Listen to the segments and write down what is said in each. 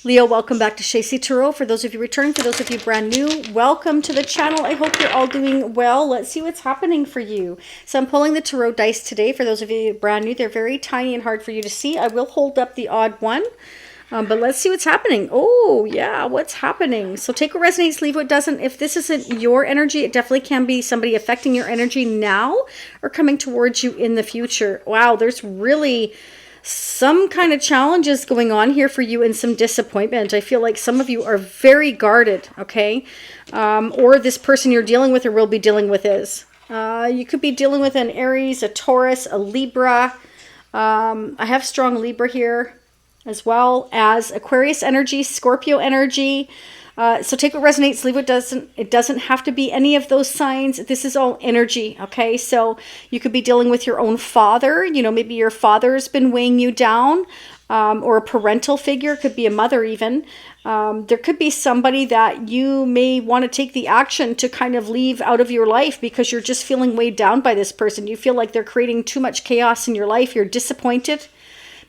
Leo, welcome back to Shacey Tarot. For those of you returning, for those of you brand new, welcome to the channel. I hope you're all doing well. Let's see what's happening for you. So I'm pulling the tarot dice today. For those of you brand new, they're very tiny and hard for you to see. I will hold up the odd one, but let's see what's happening. Oh, yeah, what's happening? So take what resonates, leave what doesn't. If this isn't your energy, it definitely can be somebody affecting your energy now or coming towards you in the future. Wow, there's really some kind of challenges going on here for you and some disappointment. I feel like some of you are very guarded, okay? Or this person you're dealing with or will be dealing with is. You could be dealing with an Aries, a Taurus, a Libra. I have strong Libra here, as well as Aquarius energy, Scorpio energy. So take what resonates, leave what doesn't. It doesn't have to be any of those signs. This is all energy, okay? So you could be dealing with your own father. You know, maybe your father's been weighing you down, or a parental figure. Could be a mother even. There could be somebody that you may want to take the action to kind of leave out of your life because you're just feeling weighed down by this person. You feel like they're creating too much chaos in your life. You're disappointed.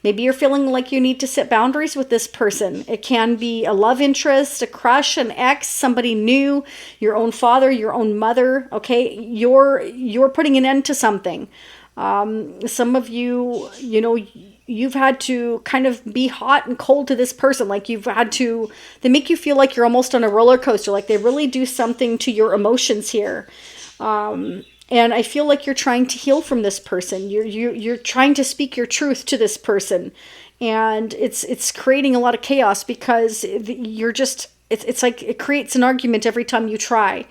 Maybe you're feeling like you need to set boundaries with this person. It can be a love interest, a crush, an ex, somebody new, your own father, your own mother. Okay, you're putting an end to something. Some of you, you know, you've had to kind of be hot and cold to this person. Like you've had to, they make you feel like you're almost on a roller coaster. Like they really do something to your emotions here. And I feel like you're trying to heal from this person. You're trying to speak your truth to this person. And it's creating a lot of chaos because you're just, it's like it creates an argument every time you try.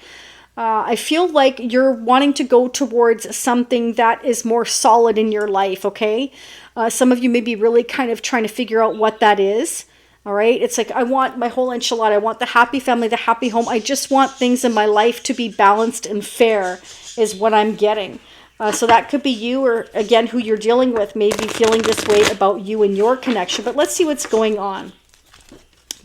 I feel like you're wanting to go towards something that is more solid in your life, okay? Some of you may be really kind of trying to figure out what that is. All right. It's like, I want my whole enchilada. I want the happy family, the happy home. I just want things in my life to be balanced and fair is what I'm getting. So that could be you or, again, who you're dealing with may be feeling this way about you and your connection. But let's see what's going on.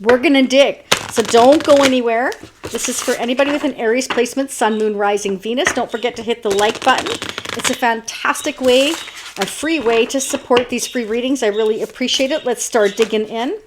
We're going to dig. So don't go anywhere. This is for anybody with an Aries placement, Sun, Moon, Rising, Venus. Don't forget to hit the like button. It's a fantastic way, a free way to support these free readings. I really appreciate it. Let's start digging in.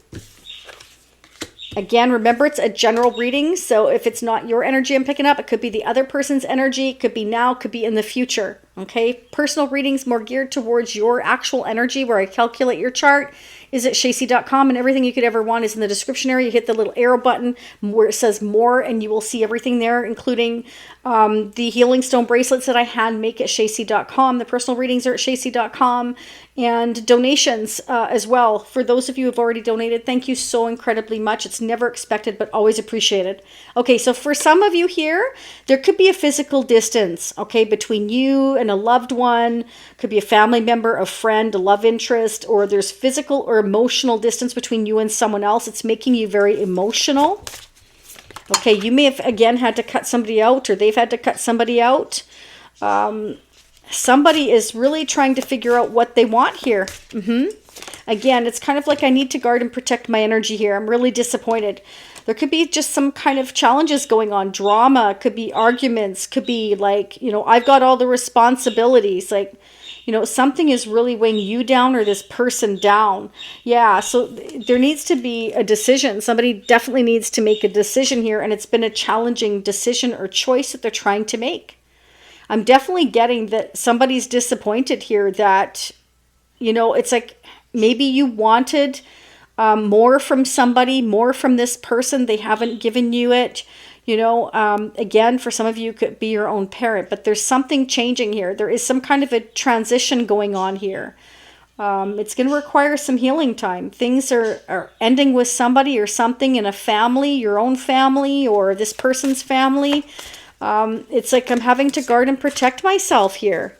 Again, remember, it's a general reading, so if it's not your energy I'm picking up, it could be the other person's energy. It could be now, it could be in the future, okay? Personal readings more geared towards your actual energy, where I calculate your chart is at shacey.com, and everything you could ever want is in the description area. You hit the little arrow button where it says more, and you will see everything there, including the healing stone bracelets that I hand make at shacey.com. The personal readings are at shacey.com, and donations as well. For those of you who have already donated, thank you so incredibly much. It's never expected, but always appreciated. Okay, so for some of you here, there could be a physical distance, okay, between you and a loved one. Could be a family member, a friend, a love interest, or there's physical or emotional distance between you and someone else. It's making you very emotional. Okay, you may have, again, had to cut somebody out, or they've had to cut somebody out. Somebody is really trying to figure out what they want here. Again, it's kind of like I need to guard and protect my energy here. I'm really disappointed. There could be just some kind of challenges going on. Drama, could be arguments, could be like, you know, I've got all the responsibilities. Like, you know, something is really weighing you down or this person down. Yeah, so there needs to be a decision. Somebody definitely needs to make a decision here, and it's been a challenging decision or choice that they're trying to make. I'm definitely getting that somebody's disappointed here that, you know, it's like maybe you wanted more from somebody, more from this person. They haven't given you it. You know, again, for some of you, it could be your own parent, but there's something changing here. There is some kind of a transition going on here. It's going to require some healing time. Things are ending with somebody or something in a family, your own family or this person's family. It's like I'm having to guard and protect myself here.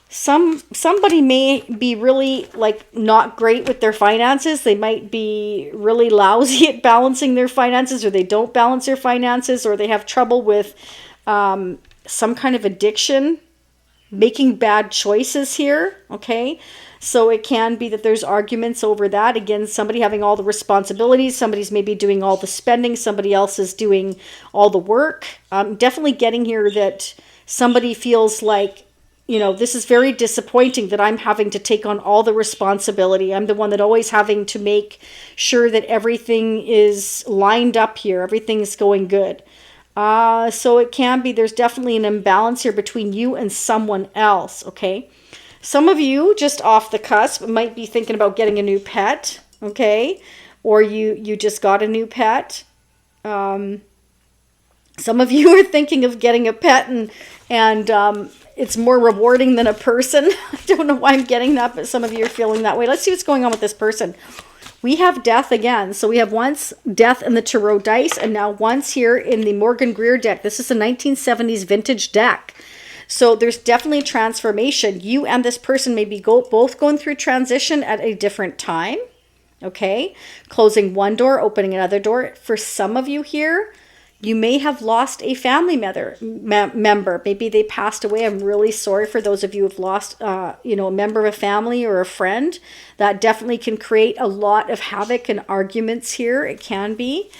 Somebody may be really like not great with their finances. They might be really lousy at balancing their finances, or they don't balance their finances, or they have trouble with some kind of addiction, making bad choices here, okay? So it can be that there's arguments over that. Again, somebody having all the responsibilities, somebody's maybe doing all the spending, somebody else is doing all the work. I'm definitely getting here that somebody feels like, you know, this is very disappointing that I'm having to take on all the responsibility. I'm the one that always having to make sure that everything is lined up here. Everything's going good. So it can be, there's definitely an imbalance here between you and someone else, okay? Some of you, just off the cusp, might be thinking about getting a new pet, okay? Or you just got a new pet. Some of you are thinking of getting a pet and it's more rewarding than a person. I don't know why I'm getting that, but some of you are feeling that way. Let's see what's going on with this person. We have death again. So we have once death in the tarot dice and now once here in the Morgan Greer deck. This is a 1970s vintage deck. So there's definitely a transformation. You and this person may be both going through transition at a different time. Okay. Closing one door, opening another door. For some of you here, you may have lost a family member. Maybe they passed away. I'm really sorry for those of you who have lost, you know, a member of a family or a friend. That definitely can create a lot of havoc and arguments here. It can be.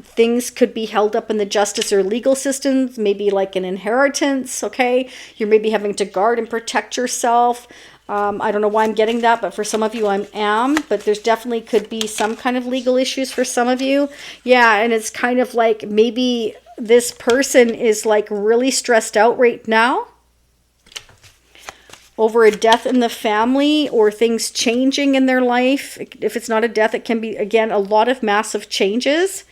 Things could be held up in the justice or legal systems, maybe like an inheritance, okay? You're maybe having to guard and protect yourself. I don't know why I'm getting that, but for some of you I am. But there's definitely could be some kind of legal issues for some of you. Yeah, and it's kind of like maybe this person is like really stressed out right now over a death in the family or things changing in their life. If it's not a death, it can be, again, a lot of massive changes.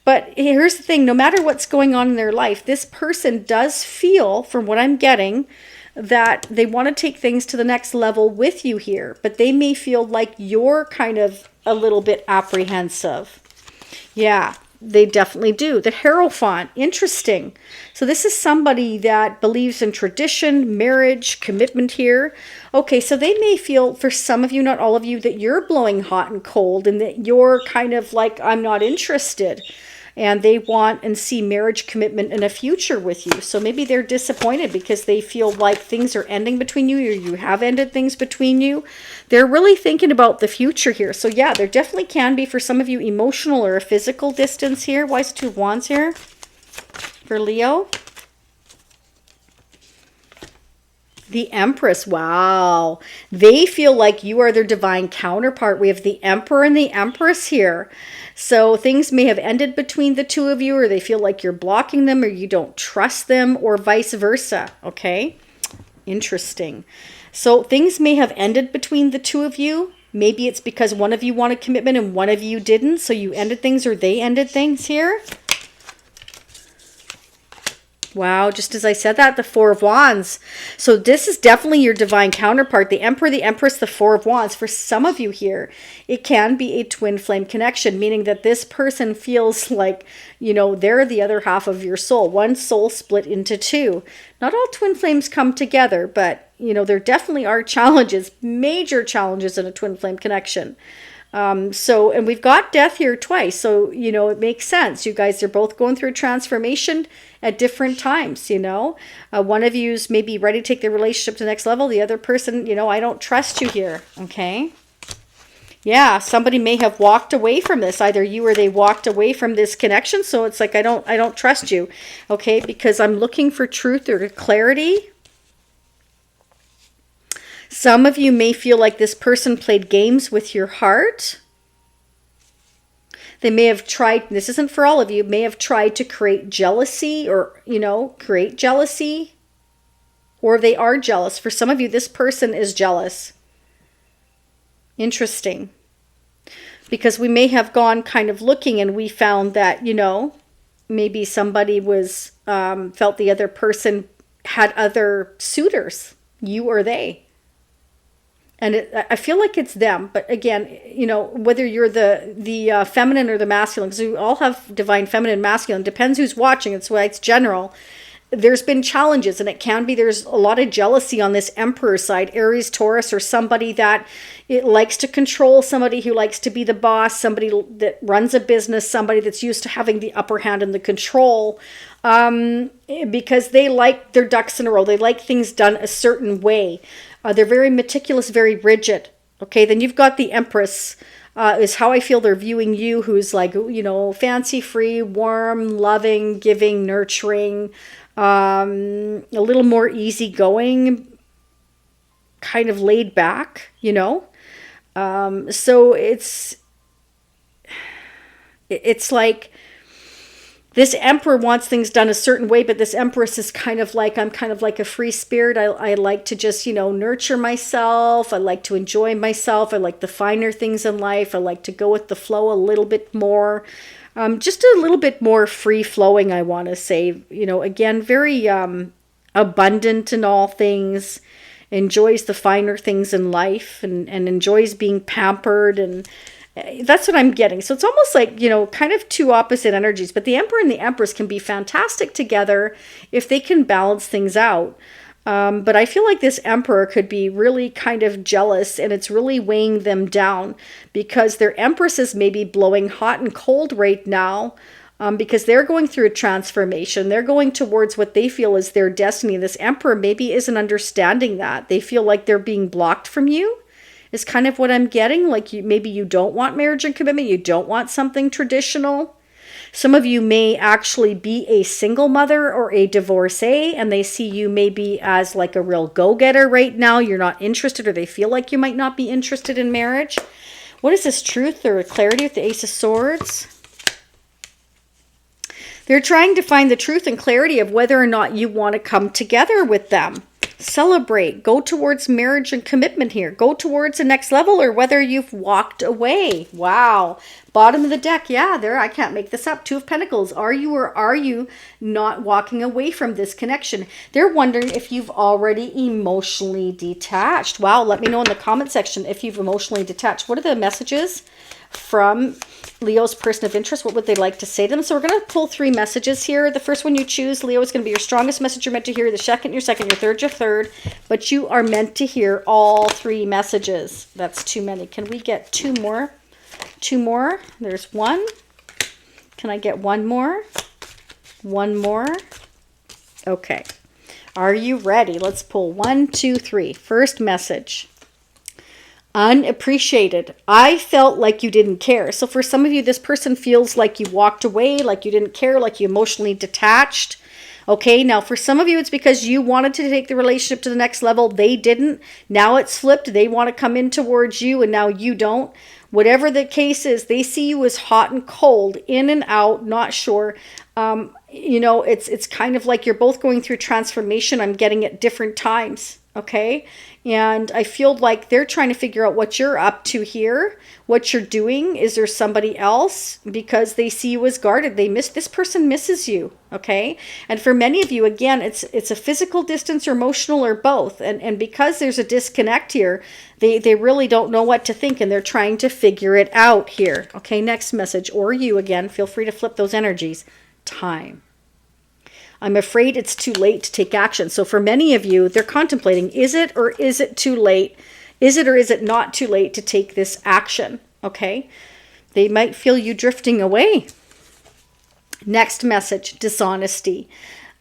But here's the thing, no matter what's going on in their life, this person does feel, from what I'm getting, that they want to take things to the next level with you here, but they may feel like you're kind of a little bit apprehensive. Yeah, they definitely do. The Hierophant, interesting. So this is somebody that believes in tradition, marriage, commitment here. Okay, so they may feel, for some of you, not all of you, that you're blowing hot and cold and that you're kind of like, I'm not interested. And they want and see marriage, commitment, and a future with you. So maybe they're disappointed because they feel like things are ending between you, or you have ended things between you. They're really thinking about the future here. So yeah, there definitely can be, for some of you, emotional or a physical distance here. Why is Two of Wands here for Leo? The Empress, wow. They feel like you are their divine counterpart. We have the Emperor and the Empress here. So things may have ended between the two of you, or they feel like you're blocking them, or you don't trust them, or vice versa, okay? Interesting. So things may have ended between the two of you. Maybe it's because one of you wanted commitment and one of you didn't, so you ended things or they ended things here. Wow, just as I said that, the Four of Wands. So this is definitely your divine counterpart. The Emperor, the Empress, the Four of Wands. For some of you here, it can be a twin flame connection, meaning that this person feels like, you know, they're the other half of your soul. One soul split into two. Not all twin flames come together, but, you know, there definitely are challenges, major challenges in a twin flame connection. And we've got death here twice. So, you know, it makes sense. You guys are both going through transformation at different times, you know. One of you's maybe ready to take the relationship to the next level. The other person, you know, I don't trust you here. Okay. Yeah, somebody may have walked away from this. Either you or they walked away from this connection. So it's like, I don't trust you. Okay, because I'm looking for truth or clarity. Some of you may feel like this person played games with your heart. They may have tried, this isn't for all of you, may have tried to create jealousy or, you know, create jealousy. Or they are jealous. For some of you, this person is jealous. Interesting. Because we may have gone kind of looking and we found that, you know, maybe somebody was, felt the other person had other suitors, you or they. And I feel like it's them. But again, you know, whether you're the feminine or the masculine, because we all have divine feminine and masculine, depends who's watching. It's why it's general. There's been challenges, and it can be there's a lot of jealousy on this Emperor side, Aries, Taurus, or somebody that it likes to control, somebody who likes to be the boss, somebody that runs a business, somebody that's used to having the upper hand and the control, because they like their ducks in a row. They like things done a certain way. They're very meticulous, very rigid. Okay, then you've got the Empress, is how I feel they're viewing you, who's like, you know, fancy free, warm, loving, giving, nurturing, a little more easygoing, kind of laid back, you know. So it's like this emperor wants things done a certain way, but this empress is kind of like, I'm kind of like a free spirit. I like to just, you know, nurture myself. I like to enjoy myself. I like the finer things in life. I like to go with the flow a little bit more. Just a little bit more free flowing, I want to say. You know, again, very abundant in all things, enjoys the finer things in life, and enjoys being pampered, and that's what I'm getting. So it's almost like, you know, kind of two opposite energies, but the Emperor and the Empress can be fantastic together if they can balance things out. But I feel like this Emperor could be really kind of jealous, and it's really weighing them down because their Empress is maybe blowing hot and cold right now, because they're going through a transformation. They're going towards what they feel is their destiny. This Emperor maybe isn't understanding that. They feel like they're being blocked from you, is kind of what I'm getting. Like maybe you don't want marriage and commitment. You don't want something traditional. Some of you may actually be a single mother or a divorcee, and they see you maybe as like a real go-getter right now. You're not interested, or they feel like you might not be interested in marriage. What is this truth or clarity with the Ace of Swords? They're trying to find the truth and clarity of whether or not you want to come together with them. Celebrate, go towards marriage and commitment here, go towards the next level, or whether you've walked away. Wow. Bottom of the deck. Yeah, there, I can't make this up. Two of Pentacles. Are you or are you not walking away from this connection? They're wondering if you've already emotionally detached. Wow. Let me know in the comment section if you've emotionally detached. What are the messages from Leo's person of interest? What would they like to say to them? So we're going to pull 3 messages here. The first one you choose, Leo, is going to be your strongest message you're meant to hear. The second, your second, your third, your third. But you are meant to hear all 3 messages. That's too many. Can we get 2 more? 2 more. There's 1. Can I get 1 more? 1 more. Okay. Are you ready? Let's pull 1, 2, 3. First message. Unappreciated. I felt like you didn't care. So for some of you, this person feels like you walked away, like you didn't care, like you emotionally detached. Okay, now for some of you, it's because you wanted to take the relationship to the next level. They didn't. Now it's flipped. They want to come in towards you, and now you don't. Whatever the case is, they see you as hot and cold, in and out, not sure. You know, it's kind of like you're both going through transformation. I'm getting at different times. Okay. And I feel like they're trying to figure out what you're up to here, what you're doing. Is there somebody else? Because they see you as guarded. This person misses you. Okay. And for many of you, again, it's a physical distance or emotional or both. And because there's a disconnect here, they really don't know what to think, and they're trying to figure it out here. Okay. Next message, or you again, feel free to flip those energies. Time. I'm afraid it's too late to take action. So for many of you, they're contemplating, is it or is it too late? Is it or is it not too late to take this action? Okay. They might feel you drifting away. Next message, dishonesty.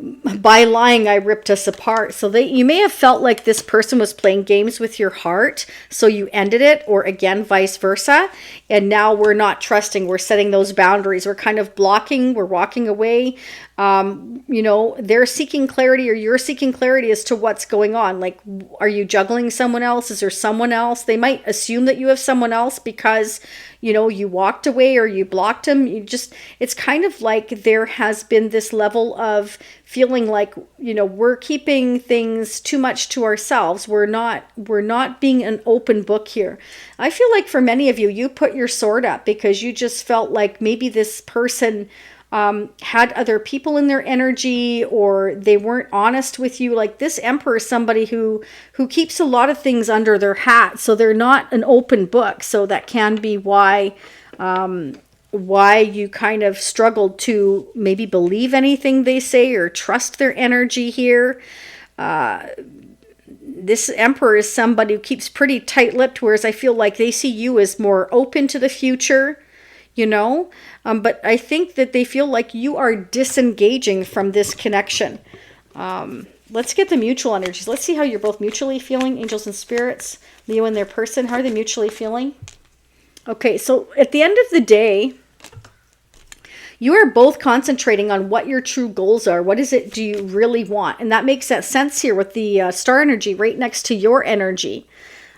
By lying, I ripped us apart. So you may have felt like this person was playing games with your heart, so you ended it, or again, vice versa. And now we're not trusting. We're setting those boundaries. We're kind of blocking. We're walking away. You know, they're seeking clarity, or you're seeking clarity as to what's going on. Like, are you juggling someone else? Is there someone else? They might assume that you have someone else because, you know, you walked away or you blocked them. It's kind of like there has been this level of feeling like, you know, we're keeping things too much to ourselves. We're not being an open book here. I feel like for many of you, you put your sword up because you just felt like maybe this person had other people in their energy, or they weren't honest with you. Like this Emperor is somebody who keeps a lot of things under their hat, so they're not an open book. So that can be why you kind of struggled to maybe believe anything they say or trust their energy here. This Emperor is somebody who keeps pretty tight-lipped, whereas I feel like they see you as more open to the future, you know. But I think that they feel like you are disengaging from this connection. Let's get the mutual energies. Let's see how you're both mutually feeling, angels and spirits, Leo and their person. How are they mutually feeling? Okay, so at the end of the day, You are both concentrating on what your true goals are. What is it do you really want? And that makes that sense here with the star energy right next to your energy.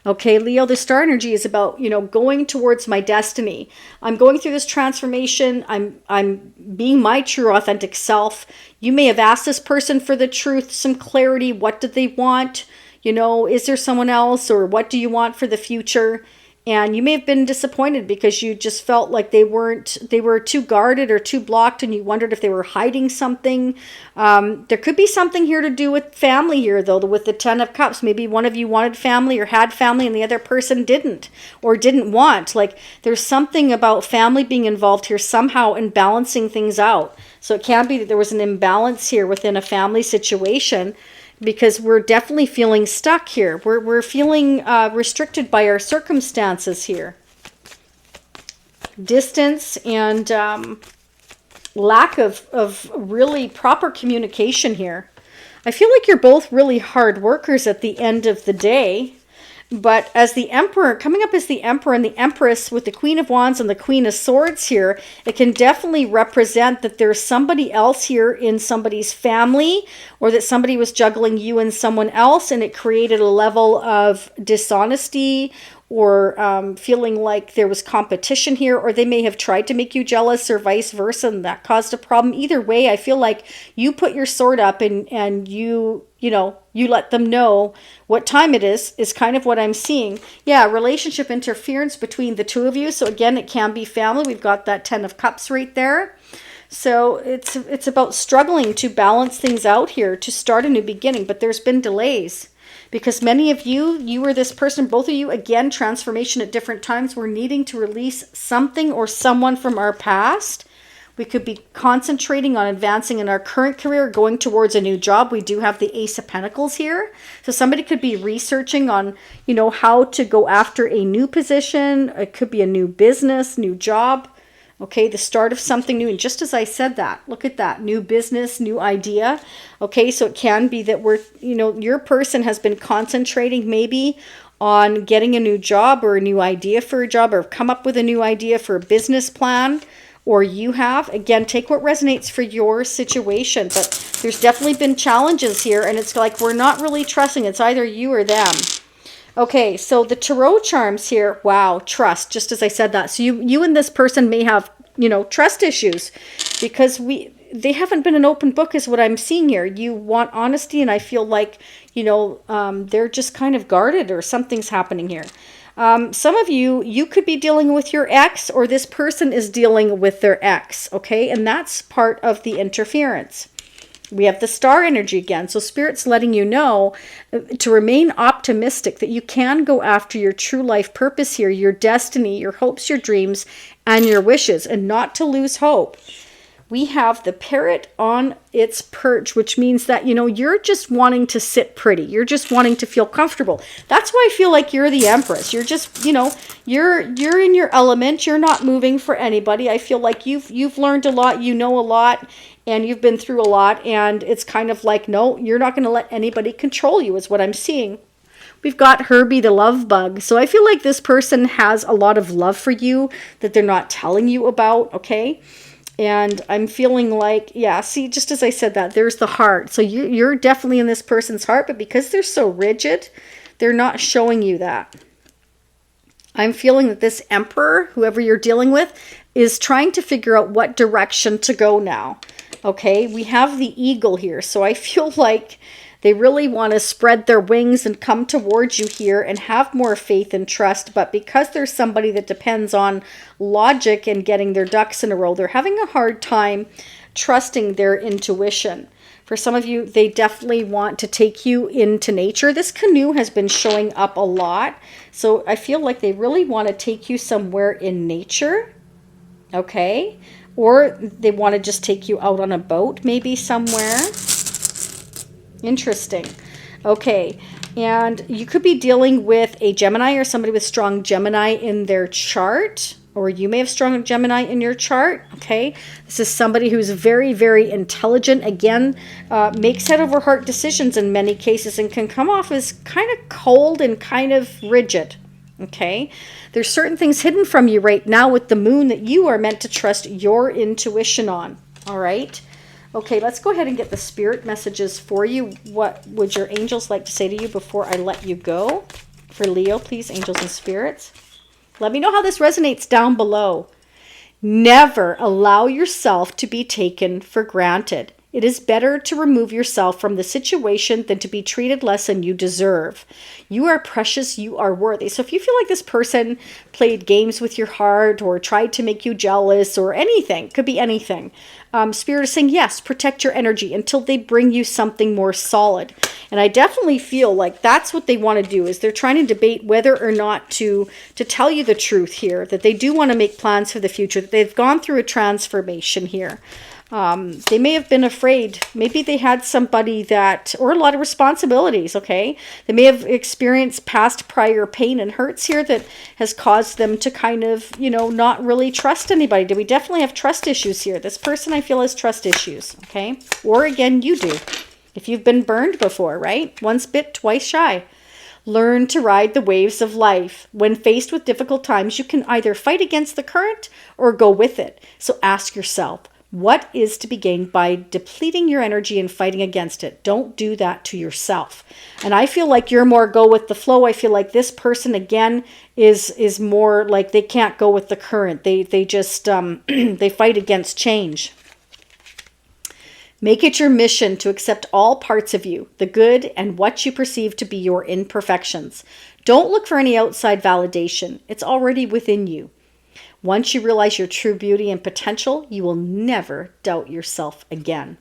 Okay, Leo, the star energy is about, going towards my destiny. I'm going through this transformation. I'm being my true authentic self. You may have asked this person for the truth, some clarity. What did they want? Is there someone else, or what do you want for the future? And you may have been disappointed because you just felt like they were too guarded or too blocked, and you wondered if they were hiding something. There could be something here to do with family here, though, with the Ten of Cups. Maybe one of you wanted family or had family and the other person didn't, or didn't want. Like, there's something about family being involved here somehow in balancing things out. So it can be that there was an imbalance here within a family situation, because we're definitely feeling stuck here. We're feeling restricted by our circumstances here. Distance and lack of really proper communication here. I feel like you're both really hard workers at the end of the day. But as the Emperor, coming up as the Emperor and the Empress with the Queen of Wands and the Queen of Swords here, it can definitely represent that there's somebody else here in somebody's family, or that somebody was juggling you and someone else, and it created a level of dishonesty, or feeling like there was competition here, or they may have tried to make you jealous, or vice versa, and that caused a problem. Either way, I feel like you put your sword up and you let them know what time it is kind of what I'm seeing. Yeah, relationship interference between the two of you. So again, it can be family. We've got that Ten of Cups right there. So it's about struggling to balance things out here, to start a new beginning, but there's been delays. Because many of you were this person, both of you, again, transformation at different times. We're needing to release something or someone from our past. We could be concentrating on advancing in our current career, going towards a new job. We do have the Ace of Pentacles here. So somebody could be researching on, how to go after a new position. It could be a new business, new job. Okay, the start of something new. And just as I said that, look at that, new business, new idea. Okay, so it can be that your person has been concentrating maybe on getting a new job or a new idea for a job, or come up with a new idea for a business plan, or you have. Again, take what resonates for your situation. But there's definitely been challenges here, and it's like we're not really trusting. It's either you or them. Okay, so the tarot charms here, wow, trust, just as I said that. So you and this person may have, trust issues, because they haven't been an open book is what I'm seeing here. You want honesty, and I feel like, they're just kind of guarded, or something's happening here. Some of you could be dealing with your ex, or this person is dealing with their ex, okay? And that's part of the interference. We have the star energy again. So Spirit's letting you know to remain optimistic, that you can go after your true life purpose here, your destiny, your hopes, your dreams, and your wishes, and not to lose hope. We have the parrot on its perch, which means that, you're just wanting to sit pretty. You're just wanting to feel comfortable. That's why I feel like you're the Empress. You're just, you're in your element. You're not moving for anybody. I feel like you've learned a lot, a lot, and you've been through a lot, and it's kind of like, no, you're not going to let anybody control you, is what I'm seeing. We've got Herbie the love bug. So I feel like this person has a lot of love for you that they're not telling you about, okay? And I'm feeling like, yeah, see, just as I said that, there's the heart. So you're definitely in this person's heart, but because they're so rigid, they're not showing you that. I'm feeling that this Emperor, whoever you're dealing with, is trying to figure out what direction to go now. Okay, we have the eagle here. So I feel like they really want to spread their wings and come towards you here and have more faith and trust. But because there's somebody that depends on logic and getting their ducks in a row, they're having a hard time trusting their intuition. For some of you, they definitely want to take you into nature. This canoe has been showing up a lot. So I feel like they really want to take you somewhere in nature. Okay. Or they want to just take you out on a boat, maybe somewhere. Interesting. Okay. And you could be dealing with a Gemini, or somebody with strong Gemini in their chart. Or you may have strong Gemini in your chart, okay? This is somebody who's very, very intelligent. Again, makes head over heart decisions in many cases, and can come off as kind of cold and kind of rigid, Okay, there's certain things hidden from you right now with the moon that you are meant to trust your intuition on. All right. Okay, let's go ahead and get the spirit messages for you. What would your angels like to say to you before I let you go? For Leo, please, angels and spirits. Let me know how this resonates down below. Never allow yourself to be taken for granted. It is better to remove yourself from the situation than to be treated less than you deserve. You are precious. You are worthy. So if you feel like this person played games with your heart or tried to make you jealous or anything, could be anything, Spirit is saying, yes, protect your energy until they bring you something more solid. And I definitely feel like that's what they want to do, is they're trying to debate whether or not to tell you the truth here, that they do want to make plans for the future, that they've gone through a transformation here. They may have been afraid. Maybe they had somebody that, or a lot of responsibilities, okay? They may have experienced past prior pain and hurts here that has caused them to kind of, not really trust anybody. Do we definitely have trust issues here? This person I feel has trust issues, okay? Or again, you do. If you've been burned before, right? Once bit, twice shy. Learn to ride the waves of life. When faced with difficult times, you can either fight against the current or go with it. So ask yourself, what is to be gained by depleting your energy and fighting against it? Don't do that to yourself. And I feel like you're more go with the flow. I feel like this person, again, is more like they can't go with the current. They just, they fight against change. Make it your mission to accept all parts of you, the good and what you perceive to be your imperfections. Don't look for any outside validation. It's already within you. Once you realize your true beauty and potential, you will never doubt yourself again.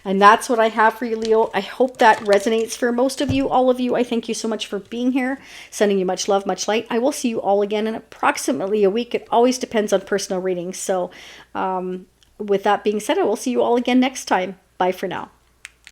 And that's what I have for you, Leo. I hope that resonates for most of you, all of you. I thank you so much for being here. Sending you much love, much light. I will see you all again in approximately a week. It always depends on personal readings. So with that being said, I will see you all again next time. Bye for now.